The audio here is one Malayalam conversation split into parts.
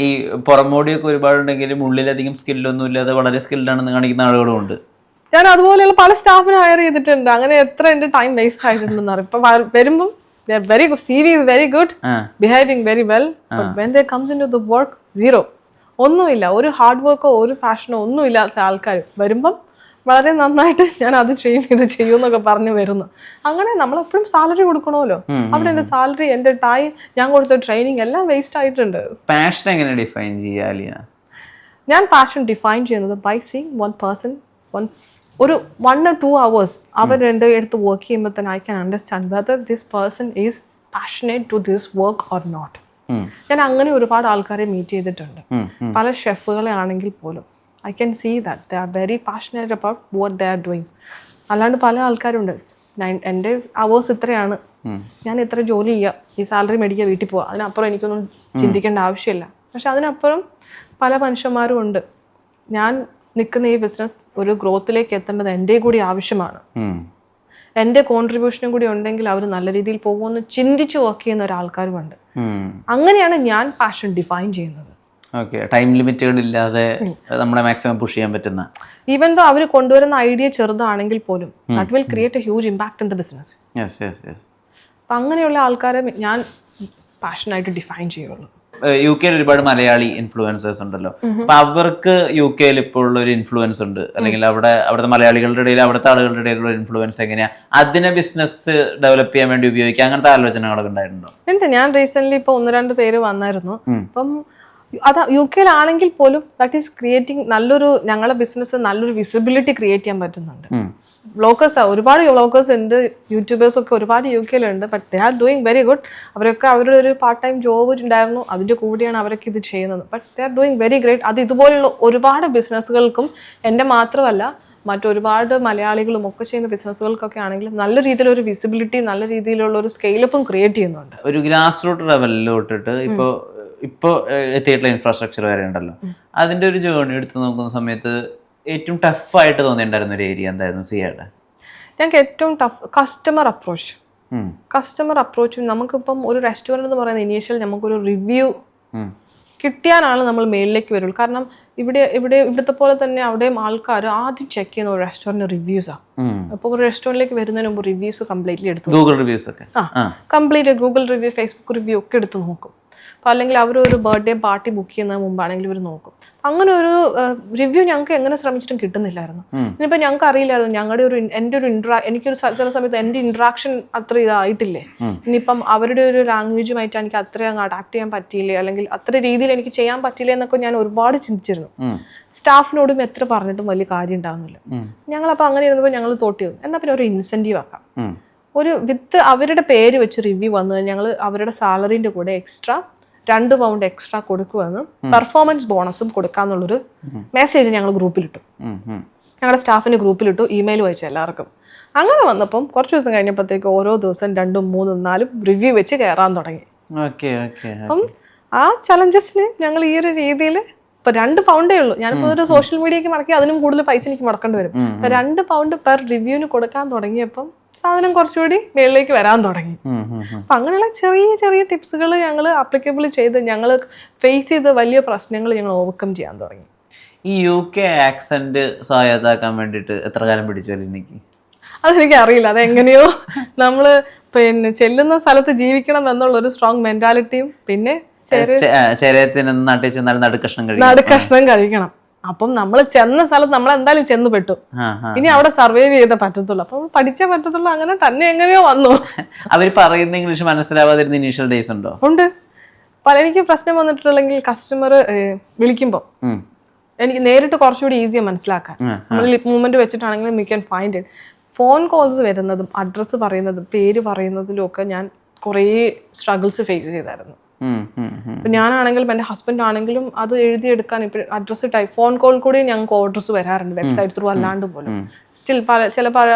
ഈ പുറമോടിയൊക്കെ ഒരുപാടുണ്ടെങ്കിലും ഉള്ളിലധികം സ്കില്ലൊന്നും ഇല്ലാതെ വളരെ സ്കിൽഡാണെന്ന് കാണിക്കുന്ന ആളുകളും ഉണ്ട്. ഞാൻ അതുപോലെയുള്ള പല സ്റ്റാഫിനെ ഹയർ ചെയ്തിട്ടുണ്ട്. അങ്ങനെ എത്ര എന്റെ ടൈം വേസ്റ്റ് ആയിട്ടുണ്ടെന്ന് അറിയാം. ഇപ്പൊ വരുമ്പം very good, CV is very good, behaving very well, but when they comes into the work, zero. ഒന്നുമില്ല, ഒരു ഹാർഡ് വർക്കോ ഒരു പാഷനോ ഒന്നും ഇല്ലാത്ത ആൾക്കാർ വരുമ്പം വളരെ നന്നായിട്ട് ഞാൻ അത് ചെയ്യും ഇത് ചെയ്യും എന്നൊക്കെ പറഞ്ഞു വരുന്നു. അങ്ങനെ നമ്മളെപ്പോഴും സാലറി കൊടുക്കണമല്ലോ. അവിടെ എന്റെ സാലറി, എന്റെ ടൈം, ഞാൻ കൊടുത്ത ട്രെയിനിങ് എല്ലാം വേസ്റ്റ് ആയിട്ടുണ്ട്. പാഷൻ എങ്ങനെ ഡിഫൈൻ ചെയ്യുക അലീന? ഞാൻ പാഷൻ ഡിഫൈൻ ചെയ്യുന്നത് ബൈ സീയിങ് വൺ പേഴ്സൺ, ഒരു 1 or 2 hours അവർ എൻ്റെ അടുത്ത് വർക്ക് ചെയ്യുമ്പോൾ തന്നെ I can understand whether this person is passionate to this work or not. ഞാൻ അങ്ങനെ ഒരുപാട് ആൾക്കാരെ മീറ്റ് ചെയ്തിട്ടുണ്ട്. പല ഷെഫുകളെ ആണെങ്കിൽ പോലും I can see that they are very passionate about what they are doing. അല്ലാണ്ട് പല ആൾക്കാരുണ്ട്, എൻ്റെ അവേഴ്സ് ഇത്രയാണ്, ഞാൻ ഇത്ര ജോലി ചെയ്യുക, ഈ സാലറി മേടിക്കുക, വീട്ടിൽ പോവുക, അതിനപ്പുറം എനിക്കൊന്നും ചിന്തിക്കേണ്ട ആവശ്യമില്ല. പക്ഷെ അതിനപ്പുറം പല മനുഷ്യന്മാരും ഉണ്ട്. ഞാൻ നിൽക്കുന്ന ഈ ബിസിനസ് ഒരു ഗ്രോത്തിലേക്ക് എത്തേണ്ടത് എൻ്റെ കൂടി ആവശ്യമാണ്. എൻ്റെ കോൺട്രിബ്യൂഷനും കൂടി ഉണ്ടെങ്കിൽ അവർ നല്ല രീതിയിൽ പോകുമെന്ന് ചിന്തിച്ച് വർക്ക് ചെയ്യുന്ന ഒരാൾക്കാരുമുണ്ട്. അങ്ങനെയാണ് ഞാൻ പാഷൻ ഡിഫൈൻ ചെയ്യുന്നത്. ടൈം ലിമിറ്റുകൾ ഇല്ലാതെ നമ്മളെ മാക്സിമം പുഷ് ചെയ്യാൻ പറ്റുന്ന, ഈവൻ ദോ അവർ കൊണ്ടുവരുന്ന ഐഡിയ ചെറുതാണെങ്കിൽ പോലും that will create A huge impact in the business. അപ്പം അങ്ങനെയുള്ള ആൾക്കാരെ ഞാൻ പാഷനായിട്ട് ഡിഫൈൻ ചെയ്യുള്ളൂ. UK ഒരുപാട് മലയാളി ഇൻഫ്ലുവൻസേഴ്സ് ഉണ്ടല്ലോ. അപ്പൊ അവർക്ക് UK ഇപ്പോൾ ഉള്ള ഒരു ഇൻഫ്ലുവൻസ് ഉണ്ട്, അല്ലെങ്കിൽ അവിടുത്തെ മലയാളികളുടെ ഇടയിൽ അവിടുത്തെ ആളുകളുടെ ഇടയിലുള്ള ഇൻഫ്ലുവൻസ് എങ്ങനെയാ അതിനെ ബിസിനസ് ഡെവലപ്പ് ചെയ്യാൻ വേണ്ടി ഉപയോഗിക്കുക, അങ്ങനത്തെ ആലോചനകളൊക്കെ ഉണ്ടായിട്ടുണ്ടോ? ഉണ്ട്. ഞാൻ റീസെന്റ് ഇപ്പൊ 1-2 പേര് വന്നായിരുന്നു. അപ്പം അത് UK യിലാണെങ്കിൽ പോലും ദാറ്റ് ഈസ് ക്രിയേറ്റിംഗ് നല്ലൊരു, ഞങ്ങളുടെ ബിസിനസ് നല്ലൊരു വിസിബിലിറ്റി ക്രിയേറ്റ് ചെയ്യാൻ പറ്റുന്നുണ്ട്. വ്ളോഗേഴ്സ്, ഒരുപാട് വ്ളോഗേഴ്സ് ഉണ്ട്, യൂട്യൂബേഴ്സ് ഒക്കെ ഒരുപാട് UK യിലുണ്ട്. But they are doing very good. അവരൊക്കെ അവരുടെ ഒരു പാർട്ട് ടൈം ജോബ് ഉണ്ടായിരുന്നു, അതിൻ്റെ കൂടിയാണ് അവരൊക്കെ ഇത് ചെയ്യുന്നത്. But they are doing very great. അത് ഇതുപോലുള്ള ഒരുപാട് ബിസിനസ്സുകൾക്കും, എൻ്റെ മാത്രമല്ല മറ്റൊരുപാട് മലയാളികളും ഒക്കെ ചെയ്യുന്ന ബിസിനസ്സുകൾക്കൊക്കെ ആണെങ്കിലും നല്ല രീതിയിലൊരു വിസിബിലിറ്റി, നല്ല രീതിയിലുള്ള ഒരു സ്കെയിലപ്പും ക്രിയേറ്റ് ചെയ്യുന്നുണ്ട്. ഒരു ഗ്രാസ് റൂട്ട് ലെവലിലോട്ടിട്ട് ഇപ്പോൾ എത്തിയിട്ടുള്ള ഇൻഫ്രാസ്ട്രക്ചർ വരെ ഉണ്ടല്ലോ, അതിൻ്റെ ഒരു ജേർണി എടുത്ത് നോക്കുന്ന സമയത്ത് ഏറ്റവും ടഫായിട്ട് തോന്നിയിട്ടുണ്ടായിരുന്ന ഒരു ഏരിയ എന്തായിരുന്നു സിയയുടെ? ഞങ്ങൾക്ക് ഏറ്റവും ടഫ് കസ്റ്റമർ അപ്രോച്ചും. നമുക്കിപ്പം ഒരു റെസ്റ്റോറൻറ്റ് എന്ന് പറയുന്ന ഇനീഷ്യൽ നമുക്കൊരു റിവ്യൂ കിട്ടിയാലാണ് നമ്മൾ മേളിലേക്ക് വരുള്ളൂ. കാരണം ഇവിടുത്തെ പോലെ തന്നെ അവിടെയും ആൾക്കാർ ആദ്യം ചെക്ക് ചെയ്യുന്ന ഒരു റെസ്റ്റോറൻറ്റ് റിവ്യൂസാണ്. അപ്പോൾ ഒരു റെസ്റ്റോറൻറ്റിലേക്ക് വരുന്നതിന് മുമ്പ് റിവ്യൂസ് കംപ്ലീറ്റ്ലി എടുത്തു, ഗൂഗിൾ റിവ്യൂസ് ഒക്കെ complete Google review, Facebook review ഒക്കെ എടുത്ത് നോക്കും. അപ്പോൾ അല്ലെങ്കിൽ അവരൊരു ബർത്ത്ഡേ പാർട്ടി ബുക്ക് ചെയ്യുന്നതിന് മുമ്പാണെങ്കിൽ ഇവർ നോക്കും. അങ്ങനെ ഒരു റിവ്യൂ ഞങ്ങൾക്ക് എങ്ങനെ ശ്രമിച്ചിട്ടും കിട്ടുന്നില്ലായിരുന്നു. ഇനിയിപ്പോൾ ഞങ്ങൾക്ക് അറിയില്ലായിരുന്നു, എൻ്റെ ഒരു എനിക്കൊരു ചില സമയത്ത് എൻ്റെ ഇൻട്രാക്ഷൻ അത്ര ഇതായിട്ടില്ലേ, ഇനിയിപ്പം അവരുടെ ഒരു ലാംഗ്വേജുമായിട്ട് എനിക്ക് അത്ര അങ്ങ് അഡാപ്റ്റ് ചെയ്യാൻ പറ്റിയില്ലേ, അല്ലെങ്കിൽ അത്ര രീതിയിൽ എനിക്ക് ചെയ്യാൻ പറ്റില്ലേ എന്നൊക്കെ ഞാൻ ഒരുപാട് ചിന്തിച്ചിരുന്നു. സ്റ്റാഫിനോടും എത്ര പറഞ്ഞിട്ടും വലിയ കാര്യം ഉണ്ടാകുന്നില്ല. ഞങ്ങളപ്പോൾ അങ്ങനെ ഇരുന്നപ്പോൾ ഞങ്ങൾ തോട്ട് ചെയ്തു, എന്നാൽ പിന്നെ ഒരു ഇൻസെൻറ്റീവ് ആക്കാം. ഒരു വിത്ത് അവരുടെ പേര് വെച്ച് റിവ്യൂ വന്നത് ഞങ്ങൾ അവരുടെ സാലറീൻ്റെ കൂടെ എക്സ്ട്രാ 2 പൗണ്ട് എക്സ്ട്രാ കൊടുക്കുമെന്ന്, പെർഫോമൻസ് ബോണസും കൊടുക്കാന്നുള്ളൊരു മെസ്സേജ് ഞങ്ങൾ ഗ്രൂപ്പിലിട്ടു, ഞങ്ങളുടെ സ്റ്റാഫിന് ഗ്രൂപ്പിലിട്ടു, ഇമെയിൽ അയച്ചു എല്ലാവർക്കും. അങ്ങനെ വന്നപ്പം കുറച്ച് ദിവസം കഴിഞ്ഞപ്പോഴത്തേക്ക് ഓരോ ദിവസം 2, 3, 4 റിവ്യൂ വെച്ച് കയറാൻ തുടങ്ങി. അപ്പം ആ ചലഞ്ചസിന് ഞങ്ങൾ ഈ ഒരു രീതിയിൽ ഇപ്പൊ 2 പൗണ്ടേ ഉള്ളൂ. ഞാനിപ്പോ ഒരു സോഷ്യൽ മീഡിയക്ക് മടക്കി അതിനും കൂടുതൽ പൈസ എനിക്ക് മുടക്കേണ്ടി വരും. 2 പൗണ്ട് പെർ റിവ്യൂവിന് കൊടുക്കാൻ തുടങ്ങിയപ്പം സാധനം കുറച്ചുകൂടി മേളിലേക്ക് വരാൻ തുടങ്ങി. അപ്പൊ അങ്ങനെയുള്ള ചെറിയ ചെറിയ ടിപ്സുകൾ ഞങ്ങൾ ആപ്ലിക്കബിൾ ചെയ്ത് ഞങ്ങൾ ഫേസ് ചെയ്ത വലിയ പ്രശ്നങ്ങൾ ഞങ്ങൾ ഓവർകം ചെയ്യാൻ തുടങ്ങി. ഈ UK ആക്സെന്റ് സ്വായത്താക്കാൻ വേണ്ടിയിട്ട് എത്ര കാലം പിടിച്ചു എനിക്ക്? അതെനിക്ക് അറിയില്ല. അതെങ്ങനെയോ നമ്മള് ചെല്ലുന്ന സ്ഥലത്ത് ജീവിക്കണം എന്നുള്ള ഒരു സ്ട്രോങ് മെന്റാലിറ്റിയും പിന്നെ നടുക്കഷ്ണം കഴിക്കണം. അപ്പം നമ്മൾ ചെന്ന സ്ഥലത്ത് നമ്മൾ എന്തായാലും ചെന്ന് പെട്ടു, ഇനി അവിടെ സർവൈവ് ചെയ്തേ പറ്റത്തുള്ളൂ. അപ്പം പഠിച്ചേ പറ്റത്തുള്ളൂ. അങ്ങനെ തന്നെ എങ്ങനെയോ വന്നു. അവർ പറയുന്ന ഇംഗ്ലീഷ് മനസ്സിലാവാതിരുന്ന ഇനീഷ്യൽ ഡേയ്സ് ഉണ്ടോ? ഉണ്ട്. എനിക്ക് പ്രശ്നം വന്നിട്ടുണ്ടെങ്കിൽ കസ്റ്റമർ വിളിക്കുമ്പോൾ എനിക്ക് നേരിട്ട് കുറച്ചുകൂടി ഈസിയാണ് മനസ്സിലാക്കാൻ. നമ്മൾ ലിപ് മൂവ്മെന്റ് വെച്ചിട്ടാണെങ്കിലും we can find it. Phone calls വരുന്നതും അഡ്രസ്സ് പറയുന്നതും പേര് പറയുന്നതിലും ഒക്കെ ഞാൻ കുറേ സ്ട്രഗിൾസ് ഫേസ് ചെയ്തായിരുന്നു. ഞാനാണെങ്കിലും എൻ്റെ ഹസ്ബൻഡ് ആണെങ്കിലും അത് എഴുതിയെടുക്കാൻ ഇപ്പോൾ അഡ്രസ്സ് ടൈപ്പ് ഫോൺ കോൾ കൂടി ഞങ്ങൾക്ക് ഓർഡേഴ്സ് വരാറുണ്ട്, വെബ്സൈറ്റ് ത്രൂ അല്ലാണ്ട് പോലും. സ്റ്റിൽ ചില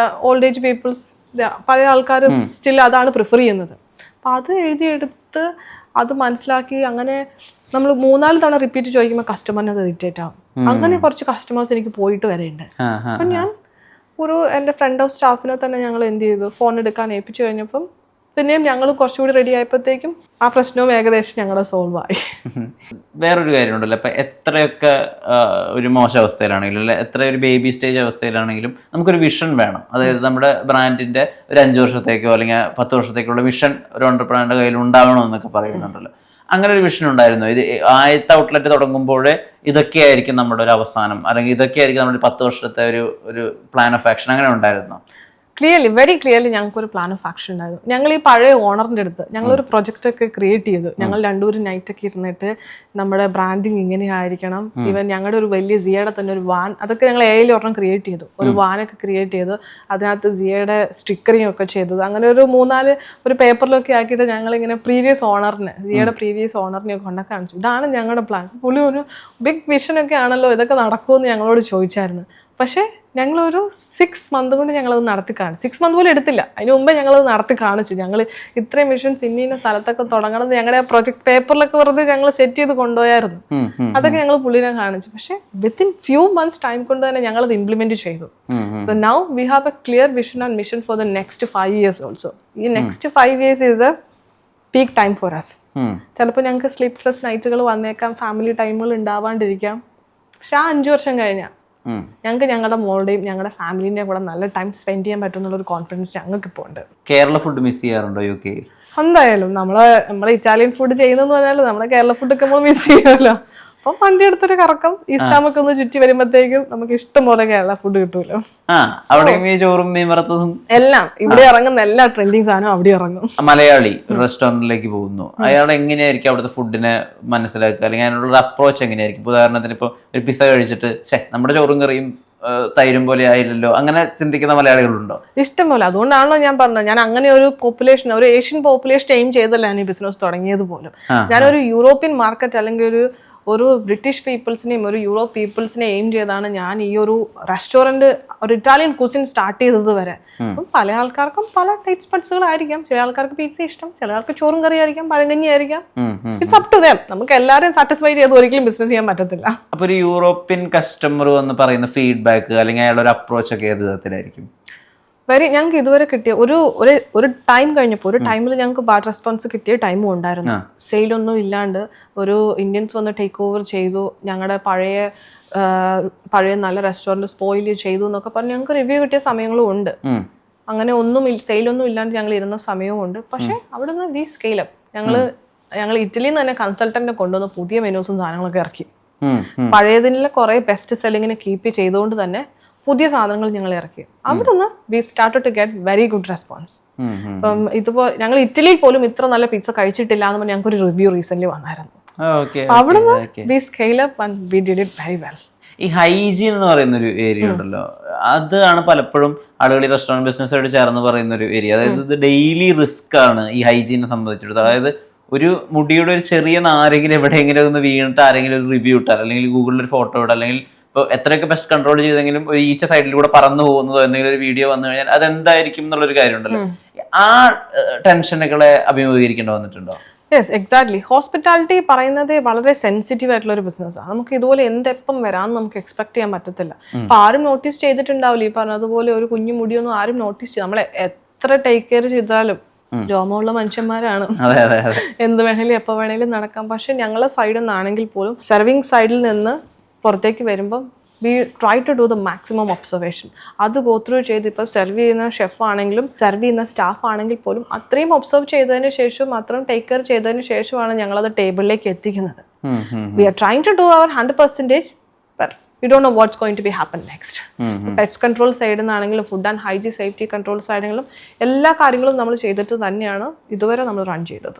ഓൾഡ് ഏജ് പീപ്പിൾസ്, പല ആൾക്കാരും സ്റ്റിൽ അതാണ് പ്രിഫർ ചെയ്യുന്നത്. അപ്പം അത് എഴുതിയെടുത്ത് അത് മനസ്സിലാക്കി അങ്ങനെ നമ്മൾ 3-4 തവണ റിപ്പീറ്റ് ചോദിക്കുമ്പോൾ കസ്റ്റമറിന് അത് ഇറിറ്റേറ്റ് ആവും. അങ്ങനെ കുറച്ച് കസ്റ്റമേഴ്സ് എനിക്ക് പോയിട്ട് വരെയുണ്ട്. അപ്പം ഞാൻ എൻ്റെ ഫ്രണ്ട് ഓഫ് സ്റ്റാഫിനെ തന്നെ ഞങ്ങൾ എന്ത് ചെയ്തു, ഫോൺ എടുക്കാൻ ഏൽപ്പിച്ചു കഴിഞ്ഞപ്പം പിന്നെയും ഞങ്ങൾ കുറച്ചുകൂടി റെഡി ആയപ്പോഴത്തേക്കും ആ പ്രശ്നവും ഏകദേശം ഞങ്ങളുടെ സോൾവ് ആയി. വേറൊരു കാര്യമുണ്ടല്ലോ, ഇപ്പം എത്രയൊക്കെ ഒരു മോശം അവസ്ഥയിലാണെങ്കിലും അല്ലെ എത്ര ഒരു ബേബി സ്റ്റേജ് അവസ്ഥയിലാണെങ്കിലും നമുക്കൊരു വിഷൻ വേണം. അതായത് നമ്മുടെ ബ്രാൻഡിന്റെ ഒരു 5 വർഷത്തേക്കോ അല്ലെങ്കിൽ 10 വർഷത്തേക്കുള്ള വിഷൻ ഒരു ഓണ്ടർപ്രനറുടെ കയ്യിൽ ഉണ്ടാവണമെന്നൊക്കെ പറയുന്നുണ്ടല്ലോ. അങ്ങനെ ഒരു വിഷൻ ഉണ്ടായിരുന്നു? ഇത് ആദ്യത്തെ ഔട്ട്ലെറ്റ് തുടങ്ങുമ്പോഴേ ഇതൊക്കെയായിരിക്കും നമ്മുടെ ഒരു അവസാനം, അല്ലെങ്കിൽ ഇതൊക്കെയായിരിക്കും നമ്മുടെ 10 വർഷത്തെ ഒരു പ്ലാൻ ഓഫ് ആക്ഷൻ, അങ്ങനെ ഉണ്ടായിരുന്നോ? വെരി ക്ലിയർലി ഞങ്ങൾക്കൊരു പ്ലാൻ ഓഫ് ആക്ഷൻ ഉണ്ടായിരുന്നു. ഞങ്ങൾ ഈ പഴയ ഓണറിൻ്റെ അടുത്ത് ഞങ്ങളൊരു പ്രൊജക്റ്റ് ഒക്കെ ക്രിയേറ്റ് ചെയ്തു. ഞങ്ങൾ രണ്ടുപേരും നൈറ്റൊക്കെ ഇരുന്നിട്ട് നമ്മുടെ ബ്രാൻഡിങ് ഇങ്ങനെ ആയിരിക്കണം, ഈവൻ ഞങ്ങളുടെ ഒരു വലിയ സിയയുടെ തന്നെ ഒരു വാൻ, അതൊക്കെ ഞങ്ങൾ AI ഒരെണ്ണം ക്രിയേറ്റ് ചെയ്തു. ഒരു വാനൊക്കെ ക്രിയേറ്റ് ചെയ്ത് അതിനകത്ത് സിയയുടെ സ്റ്റിക്കറിങ് ഒക്കെ ചെയ്തത്. അങ്ങനെ ഒരു 3-4 ഒരു പേപ്പറിലൊക്കെ ആക്കിയിട്ട് ഞങ്ങളിങ്ങനെ സിയയുടെ പ്രീവിയസ് ഓണറിനെ കൊണ്ടൊക്കെ കാണിച്ചു. ഇതാണ് ഞങ്ങളുടെ പ്ലാൻ. പുള്ളി ഒരു ബിഗ് വിഷനൊക്കെ ആണല്ലോ, ഇതൊക്കെ നടക്കുമെന്ന് ഞങ്ങളോട് ചോദിച്ചായിരുന്നു. പക്ഷേ ഞങ്ങളൊരു 6 മന്ത് കൊണ്ട് ഞങ്ങളത് നടത്തി കാണിച്ചു. 6 മന്ത് പോലും എടുത്തില്ല, അതിന് മുമ്പേ ഞങ്ങളത് നടത്തി കാണിച്ചു. ഞങ്ങൾ ഇത്രയും മിഷൻസ് ഇന്ന സ്ഥലത്തൊക്കെ തുടങ്ങണം ഞങ്ങളുടെ പ്രൊജക്ട് പേപ്പറിലൊക്കെ വെറുതെ ഞങ്ങൾ സെറ്റ് ചെയ്ത് കൊണ്ടുപോയായിരുന്നു. അതൊക്കെ ഞങ്ങൾ പുള്ളിനെ കാണിച്ചു. പക്ഷേ വിത്തിൻ ഫ്യൂ മന്ത്സ് ടൈം കൊണ്ട് തന്നെ ഞങ്ങളത് ഇംപ്ലിമെന്റ് ചെയ്തു. So now we have a clear vision and mission for the next 5 years also. ഈ next 5 years is a peak time for us. ചിലപ്പോൾ ഞങ്ങൾക്ക് സ്ലീപ്ലെസ് നൈറ്റുകൾ വന്നേക്കാം, ഫാമിലി ടൈമുകൾ ഉണ്ടാവാണ്ടിരിക്കാം. പക്ഷെ ആ 5 വർഷം കഴിഞ്ഞാൽ ഞങ്ങൾക്ക് ഞങ്ങളുടെ മോളുടെയും ഞങ്ങളുടെ ഫാമിലിന്റെയും കൂടെ നല്ല ടൈം സ്പെൻഡ് ചെയ്യാൻ പറ്റുന്ന ഒരു കോൺഫിഡൻസ് ഞങ്ങൾക്ക് ഇപ്പോൾ ഉണ്ട്. കേരള ഫുഡ് മിസ് ചെയ്യാറുണ്ടോ UK? എന്തായാലും നമ്മളെ ഇറ്റാലിയൻ ഫുഡ് ചെയ്യുന്നെന്ന് പറഞ്ഞാൽ നമ്മളെ കേരള ഫുഡൊക്കെ നമ്മൾ മിസ് ചെയ്യുമല്ലോ. അപ്പം വണ്ടി എടുത്തൊരു കറക്കം ഈസ്റ്റാമൊക്കെ ഒന്ന് ചുറ്റി വരുമ്പോഴത്തേക്കും നമുക്ക് ഇഷ്ടം പോലെ കേരള ഫുഡ് കിട്ടുമല്ലോ. ചോറും മീൻ വറുത്തതും എല്ലാം ഇവിടെ ഇറങ്ങുന്ന എല്ലാ ട്രെൻഡിങ് സാധനവും അവിടെ ഇറങ്ങും. മലയാളി റെസ്റ്റോറന്റിലേക്ക് പോകുന്നു, അയാൾ എങ്ങനെയായിരിക്കും അവിടുത്തെ ഫുഡിനെ മനസ്സിലാക്കുക, അല്ലെങ്കിൽ അതിനുള്ള അപ്രോച്ച് എങ്ങനെയായിരിക്കും? ഉദാഹരണത്തിന് ഇപ്പോൾ ഒരു പിസ്സ കഴിച്ചിട്ട് നമ്മുടെ ചോറും കറിയും തൈരും പോലെ ആയില്ലല്ലോ, അങ്ങനെ ചിന്തിക്കുന്ന മലയാളികളുണ്ടോ? ഇഷ്ടംപോലെ. അതുകൊണ്ടാണല്ലോ ഞാൻ പറഞ്ഞത്, ഞാൻ അങ്ങനെ ഒരു പോപ്പുലേഷൻ, ഒരു ഏഷ്യൻ പോപ്പുലേഷൻ എയിം ചെയ്തല്ല ഞാൻ ഈ ബിസിനസ് തുടങ്ങിയത് പോലും. ഞാനൊരു യൂറോപ്യൻ മാർക്കറ്റ് അല്ലെങ്കിൽ ഒരു ബ്രിട്ടീഷ് പീപ്പിൾസിനെയും ഒരു യൂറോപ്പ് പീപ്പിൾസിനെ എയിം ചെയ്താണ് ഞാൻ ഈ ഒരു റെസ്റ്റോറൻറ്റ്, ഒരു ഇറ്റാലിയൻ കുസിൻ സ്റ്റാർട്ട് ചെയ്തത് വരെ. അപ്പം പല ആൾക്കാർക്കും പല ടേസ്റ്റ് ബഡ്സുകളായിരിക്കാം. ചില ആൾക്കാർക്ക് പിസ്സ ഇഷ്ടം, ചില ആൾക്ക് ചോറും കറി ആയിരിക്കാം, പഴങ്കഞ്ഞി ആയിരിക്കാം. It's up to them. നമുക്ക് എല്ലാവരെയും സാറ്റിസ്ഫൈ ചെയ്ത് ഒരിക്കലും ബിസിനസ് ചെയ്യാൻ പറ്റത്തില്ല. അപ്പൊ ഒരു യൂറോപ്യൻ കസ്റ്റമർ എന്ന് പറയുന്ന ഫീഡ്ബാക്ക് അല്ലെങ്കിൽ അയാളുടെ ഒരു അപ്രോച്ച് ഒക്കെ ഏത് വിധത്തിലായിരിക്കും? ഞങ്ങൾക്ക് ഇതുവരെ കിട്ടിയ ഒരു ടൈം കഴിഞ്ഞപ്പോൾ, ഒരു ടൈമിൽ ഞങ്ങൾക്ക് ബാഡ് റെസ്പോൺസ് കിട്ടിയ ടൈമും ഉണ്ടായിരുന്നു. സെയിലൊന്നും ഇല്ലാണ്ട് ഒരു ഇന്ത്യൻസ് വന്ന് ടേക്ക് ഓവർ ചെയ്തു, ഞങ്ങളുടെ പഴയ നല്ല റെസ്റ്റോറൻറ്റ് സ്പോയിൽ ചെയ്തു എന്നൊക്കെ പറഞ്ഞ് ഞങ്ങൾക്ക് റിവ്യൂ കിട്ടിയ സമയങ്ങളും ഉണ്ട്. അങ്ങനെ സെയിലൊന്നും ഇല്ലാണ്ട് ഞങ്ങൾ ഇരുന്ന സമയവും ഉണ്ട്. പക്ഷെ അവിടെ നിന്ന് വി സ്കെയിൽ അപ്പ്. ഞങ്ങൾ ഇറ്റലിയിൽ നിന്ന് തന്നെ കൺസൾട്ടന്റിനെ കൊണ്ടുവന്ന് പുതിയ മെനൂസും സാധനങ്ങളൊക്കെ ഇറക്കി. പഴയതിലെ കുറെ ബെസ്റ്റ് സെല്ലിങ്ങിനെ കീപ്പ് ചെയ്തുകൊണ്ട് തന്നെ പുതിയ സാധനങ്ങൾ ഞങ്ങൾ ഇറക്കി. അവിടെ നിന്ന് we started to get very good response. അപ്പം ഇതുപോലെ ഞങ്ങൾ ഇറ്റലിയിൽ പോലും ഇത്ര നല്ല പിസ്സ കഴിച്ചിട്ടില്ല എന്ന് പറഞ്ഞാൽ ഞങ്ങൾക്ക് ഒരു റിവ്യൂ റീസെന്റ് വന്നായിരുന്നു. അവിടെ നിന്ന് we scale up and we did it very well. ഈ ഹൈജീൻ എന്ന് പറയുന്ന ഒരു ഏരിയ ഉണ്ടല്ലോ, അതാണ് പലപ്പോഴും ആളുകൾ ഈ റെസ്റ്റോറൻറ്റ് ബിസിനസ്സായിട്ട് ചേർന്ന് പറയുന്ന ഒരു ഏരിയ. അതായത് ഇത് ഡെയിലി റിസ്ക് ആണ് ഈ ഹൈജീനെ സംബന്ധിച്ചിടത്തോളം. അതായത് ഒരു മുടിയുടെ ഒരു ചെറിയ ആരെങ്കിലും എവിടെയെങ്കിലും ഒന്ന് വീണിട്ട് ആരെങ്കിലും ഒരു റിവ്യൂ ഇട്ടാൽ, അല്ലെങ്കിൽ ഗൂഗിളിൽ ഒരു ഫോട്ടോ ഇട്ടാൽ, അല്ലെങ്കിൽ ഇപ്പോൾ എത്രയൊക്കെ ബെസ്റ്റ് കൺട്രോൾ ചെയ്തെങ്കിലും ഒരു ഈച്ച സൈഡിലൂടെ പറന്നു പോകുന്നതോ എന്തെങ്കിലും ഒരു വീഡിയോ വന്നു കഴിഞ്ഞാൽ അതെന്തായിരിക്കും എന്നുള്ളൊരു കാര്യമുണ്ടല്ലോ. ആ ടെൻഷനുകളെ അഭിമുഖീകരിക്കേണ്ടി വന്നിട്ടുണ്ടോ? Yes, exactly. ഹോസ്പിറ്റാലിറ്റി പറയുന്നത് വളരെ സെൻസിറ്റീവ് ആയിട്ടുള്ള ഒരു ബിസിനസ്സാണ്. നമുക്ക് ഇതുപോലെ എന്തെപ്പം വരാമെന്ന് നമുക്ക് എക്സ്പെക്ട് ചെയ്യാൻ പറ്റത്തില്ല. അപ്പൊ ആരും നോട്ടീസ് ചെയ്തിട്ടുണ്ടാവില്ല ഈ പറഞ്ഞതുപോലെ ഒരു കുഞ്ഞു മുടിയൊന്നും ആരും നോട്ടീസ് ചെയ്യും. നമ്മളെ എത്ര ടേക്ക് കെയർ ചെയ്താലും രോമമുള്ള മനുഷ്യന്മാരാണ്, എന്ത് വേണേലും എപ്പോൾ വേണേലും നടക്കാം. പക്ഷെ ഞങ്ങളെ സൈഡിൽ നിന്നാണെങ്കിൽ പോലും സെർവിങ് സൈഡിൽ നിന്ന് പുറത്തേക്ക് വരുമ്പം we try to do the maximum observation. അത് ഗോ ത്രൂ ചെയ്ത് ഇപ്പോൾ സെർവ് ചെയ്യുന്ന ഷെഫ് ആണെങ്കിലും സെർവ് ചെയ്യുന്ന സ്റ്റാഫ് ആണെങ്കിൽ പോലും അത്രയും ഒബ്സർവ് ചെയ്തതിന് ശേഷം, അത്രയും ടേക്ക് കെയർ ചെയ്തതിന് ശേഷമാണ് ഞങ്ങളത് ടേബിളിലേക്ക് എത്തിക്കുന്നത്. We are trying to do our 100%, but we don't know what's going to be happen next. Pets control സൈഡിൽ നിന്നാണെങ്കിലും food and hygiene safety control സൈഡിലും എല്ലാ കാര്യങ്ങളും നമ്മൾ ചെയ്തിട്ട് തന്നെയാണ് ഇതുവരെ നമ്മൾ റൺ ചെയ്തത്.